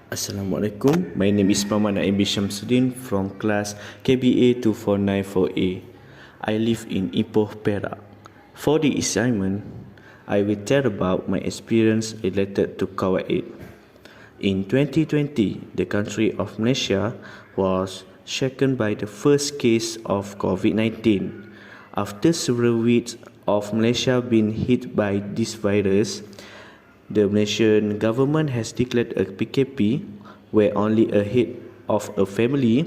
Assalamualaikum. My name is Muhammad Naim Shamsuddin from class KBA 2494A. I live in Ipoh, Perak. For the assignment, I will tell about my experience related to Qawaid. In 2020, the country of Malaysia was shaken by the first case of COVID-19. After several weeks of Malaysia being hit by this virus, the Malaysian government has declared a PKP where only a head of a family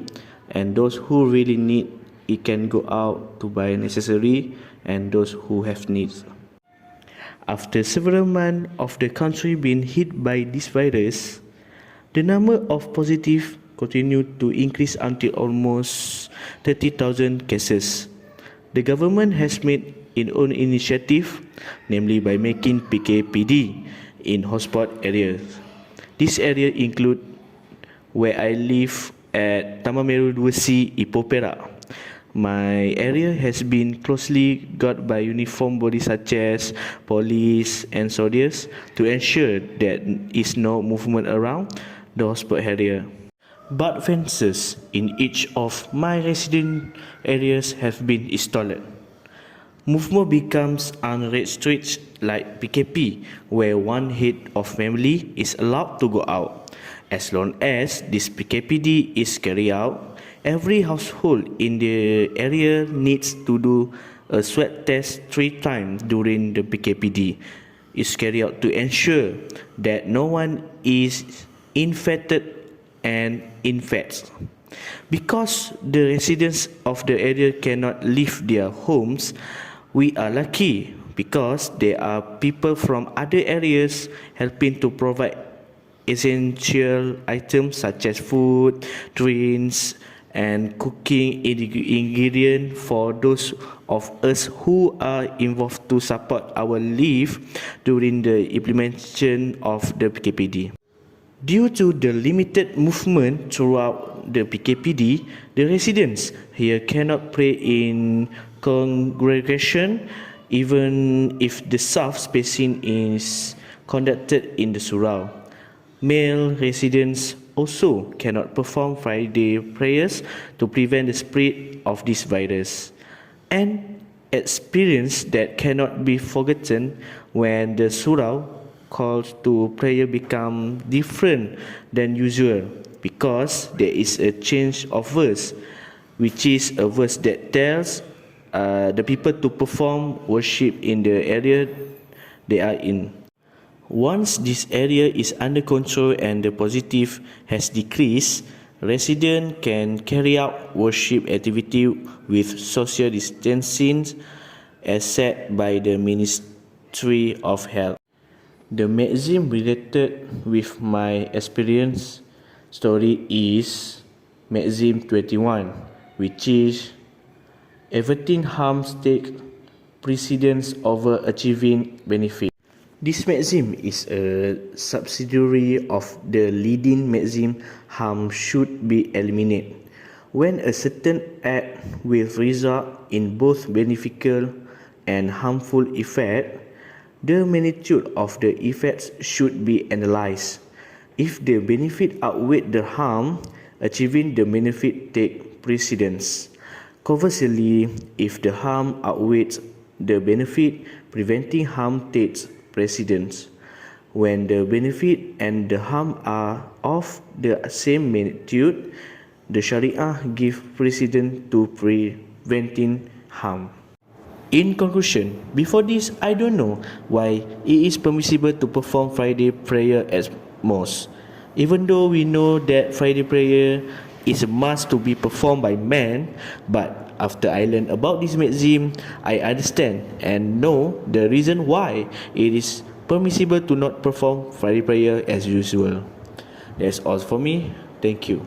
and those who really need it can go out to buy necessary and those who have needs. After several months of the country being hit by this virus, the number of positive continued to increase until almost 30,000 cases. The government has made its own initiative, namely by making PKPD in hotspot areas. This area include where I live at Taman Meru 2C, Ipoh, Perak. My area has been closely guarded by uniformed bodies such as police and soldiers to ensure that there is no movement around the hotspot area. But fences in each of my resident areas have been installed. Movement becomes unrestricted like PKP, where one head of family is allowed to go out. As long as this PKPD is carried out, every household in the area needs to do a swab test 3 times during the PKPD. It's carried out to ensure that no one is infected and infects. Because the residents of the area cannot leave their homes, we are lucky because there are people from other areas helping to provide essential items such as food, drinks, and cooking ingredients for those of us who are involved to support our life during the implementation of the PKPD. Due to the limited movement throughout the PKPD, the residents here cannot pray in congregation even if the south spacing is conducted in the surau. Male residents also cannot perform Friday prayers to prevent the spread of this virus. An experience that cannot be forgotten when the surau calls to prayer become different than usual because there is a change of verse, which is a verse that tells the people to perform worship in the area they are in. Once this area is under control and the positive has decreased, residents can carry out worship activity with social distancing as set by the Ministry of Health. The maxim related with my experience story is maxim 21, which is averting harm takes precedence over achieving benefit. This maxim is a subsidiary of the leading maxim harm should be eliminated. When a certain act will result in both beneficial and harmful effect, the magnitude of the effects should be analyzed. If the benefit outweighs the harm, achieving the benefit takes precedence. Conversely, if the harm outweighs the benefit, preventing harm takes precedence. When the benefit and the harm are of the same magnitude, the Sharia gives precedence to preventing harm. In conclusion, before this, I don't know why it is permissible to perform Friday prayer at mosque. Even though we know that Friday prayer is a must to be performed by men, but after I learned about this maxim, I understand and know the reason why it is permissible to not perform Friday prayer as usual. That's all for me. Thank you.